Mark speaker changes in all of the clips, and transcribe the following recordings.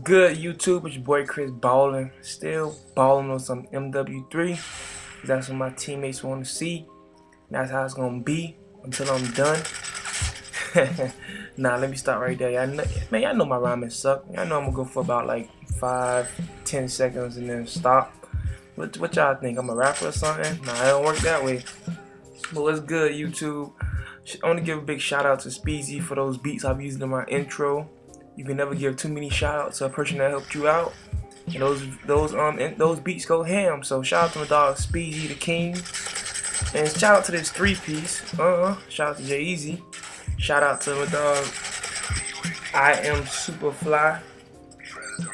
Speaker 1: good, YouTube? It's your boy Chris ballin', still ballin' on some MW3. That's what my teammates want to see. That's how it's gonna be until I'm done. Nah, let me stop right there. Y'all know my rhyming suck. Y'all know I'm gonna go for about like 5-10 seconds and then stop. What y'all think? I'm a rapper or something? Nah, it don't work that way. But what's good, YouTube? I want to give a big shout out to Speezy for those beats I've used in my intro. You can never give too many shout outs to a person that helped you out. And those beats go ham. So shout out to my dog Speezy the King. And shout out to this 3-piece. Shout out to Jay-Easy. Shout out to my dog I Am Super Fly.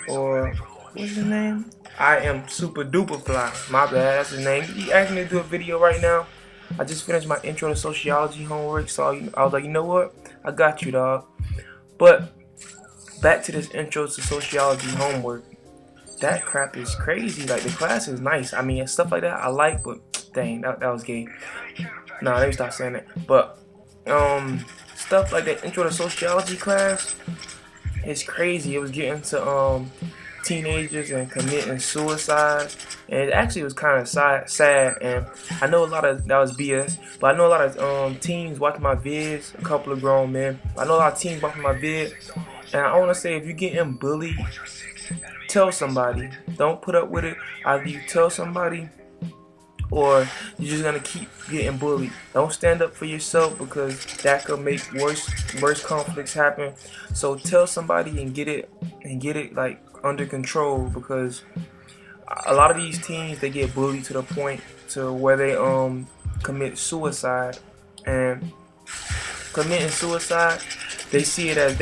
Speaker 1: Or what's his name? I Am Super Duper Fly. My bad, that's his name. He asked me to do a video right now. I just finished my intro to sociology homework, so I was like, you know what? I got you, dog. But back to this intro to sociology homework. That crap is crazy. Like, the class is nice. I mean, stuff like that I like, but dang, that was gay. Nah, let me stop saying that. But stuff like that intro to sociology class is crazy. It was getting to teenagers and committing suicide, and it actually was kind of sad. And I know a lot of that was BS, but I know a lot of teens watching my vids. A couple of grown men. I know a lot of teens watching my vid, and I want to say, if you're getting bullied, tell somebody. Don't put up with it. Either you tell somebody, or you're just gonna keep getting bullied. Don't stand up for yourself, because that could make worse conflicts happen. So tell somebody and get it like under control, because a lot of these teens, they get bullied to the point to where they commit suicide. And committing suicide, they see it as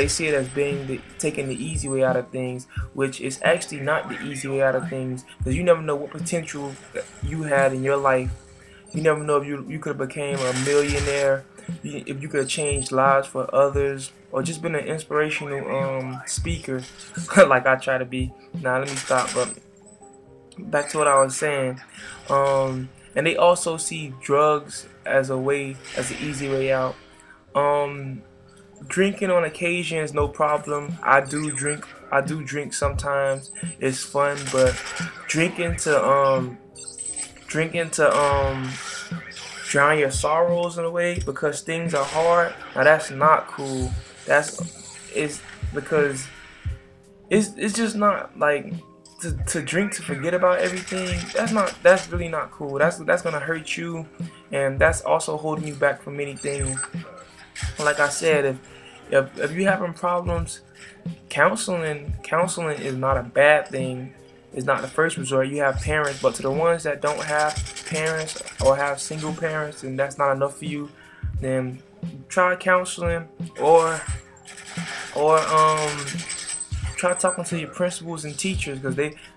Speaker 1: being taking the easy way out of things, which is actually not the easy way out of things, because you never know what potential you had in your life. You never know if you could have became a millionaire, if you could have changed lives for others, or just been an inspirational speaker like I try to be. Now let me stop, but back to what I was saying. And they also see drugs as an easy way out. Drinking on occasion is no problem. I do drink sometimes. It's fun, but drinking to drown your sorrows in a way because things are hard. Now that's not cool. It's because it's just not like to drink to forget about everything. That's really not cool. That's gonna hurt you, and that's also holding you back from many things. Like I said, if you're having problems, counseling is not a bad thing. It's not the first resort. You have parents, but to the ones that don't have parents or have single parents and that's not enough for you, then try counseling or try talking to your principals and teachers, because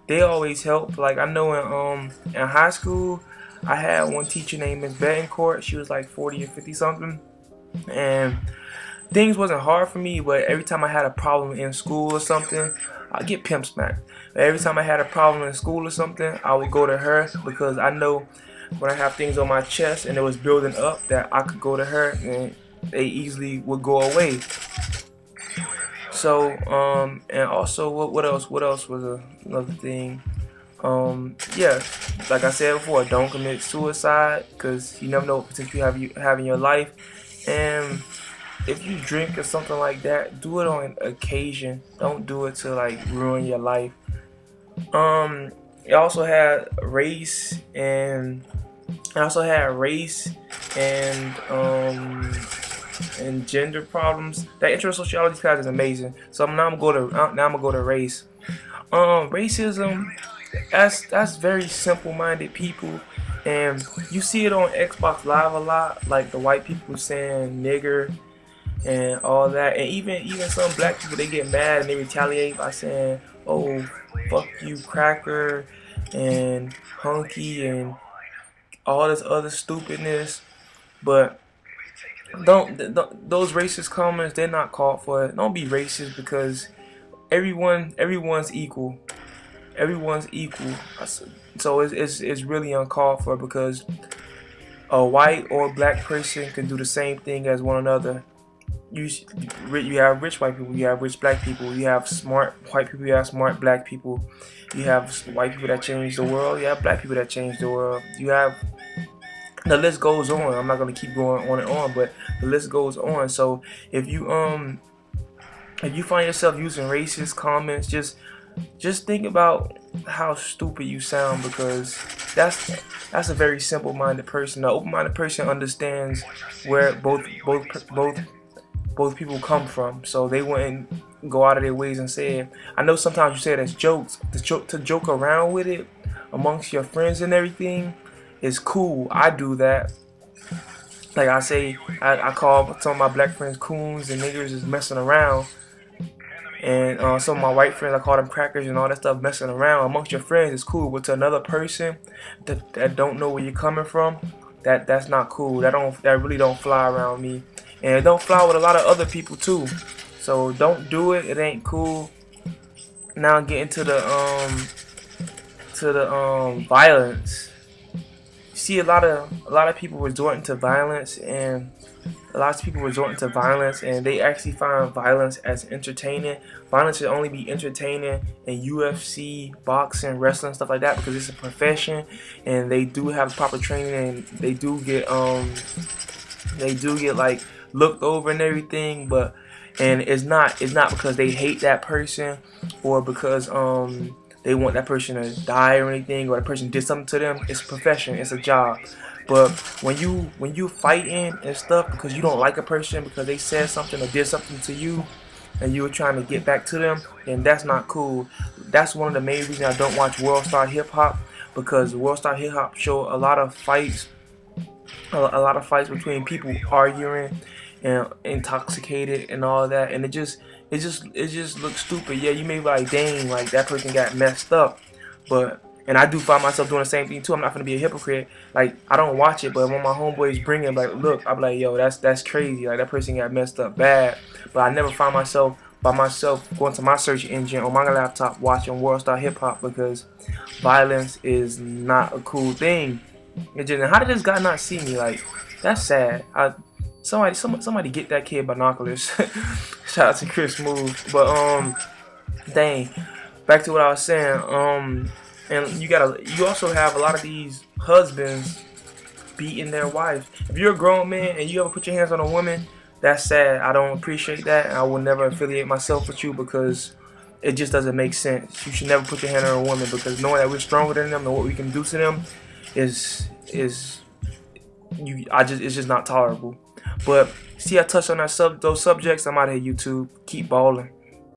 Speaker 1: they always help. Like, I know in high school, I had one teacher named Miss Betancourt. She was like 40 or 50 something, and things wasn't hard for me, but every time I had a problem in school or something, I'd get pimp smacked. Every time I had a problem in school or something, I would go to her, because I know when I have things on my chest and it was building up, that I could go to her and they easily would go away. So and also what else was another thing? Yeah, like I said before, don't commit suicide, because you never know what potential you have in your life. And if you drink or something like that, do it on occasion. Don't do it to like ruin your life. It also had race and gender problems. That intro to sociology class is amazing. So now I'm gonna go to race. Racism, that's very simple-minded people, and you see it on Xbox Live a lot, like the white people saying nigger and all that, and even some black people, they get mad and they retaliate by saying, oh, fuck you, cracker, and hunky, and all this other stupidness. But those racist comments, they're not called for. Don't be racist, because everyone's equal. Everyone's equal. So it's really uncalled for, because a white or black person can do the same thing as one another. you have rich white people, you have rich black people, you have smart white people, you have smart black people, you have white people that change the world, you have black people that change the world, you have, the list goes on. I'm not gonna keep going on and on, but the list goes on. So if you find yourself using racist comments, just think about how stupid you sound, because that's a very simple-minded person. An open-minded person understands where both people come from, so they wouldn't go out of their ways and say it. I know sometimes you say it as jokes, to joke around with it amongst your friends and everything is cool. I do that. Like I say, I call some of my black friends coons and niggers is messing around, and some of my white friends, I call them crackers and all that stuff, messing around. Amongst your friends is cool, but to another person that don't know where you're coming from, that's not cool. That really don't fly around me, and it don't fly with a lot of other people too. So don't do it. It ain't cool. Now get into the violence. See a lot of people resorting to violence, and they actually find violence as entertaining. Violence should only be entertaining in UFC, boxing, wrestling, stuff like that, because it's a profession and they do have proper training, and they do get like looked over and everything. But it's not because they hate that person, or because they want that person to die or anything, or that person did something to them. It's a profession, it's a job. But when you fighting and stuff because you don't like a person because they said something or did something to you, and you were trying to get back to them, then that's not cool. That's one of the main reasons I don't watch World Star Hip Hop, because World Star Hip Hop show a lot of fights between people arguing and intoxicated and all that, and it just looks stupid. Yeah, you may be like, dang, like that person got messed up, and I do find myself doing the same thing too. I'm not gonna be a hypocrite. Like, I don't watch it, but when my homeboys bring it, like, look, I'm like, yo, that's crazy. Like, that person got messed up bad. But I never find myself by myself going to my search engine on my laptop watching World Star Hip Hop, because violence is not a cool thing. How did this guy not see me? Like, that's sad. Somebody get that kid binoculars. Shout out to Chris Move. But dang, back to what I was saying. And you also have a lot of these husbands beating their wives. If you're a grown man and you ever put your hands on a woman, that's sad. I don't appreciate that, and I will never affiliate myself with you, because it just doesn't make sense. You should never put your hand on a woman, because knowing that we're stronger than them and what we can do to them it's just not tolerable. But see, I touched on those subjects. I'm out of here, YouTube. Keep balling.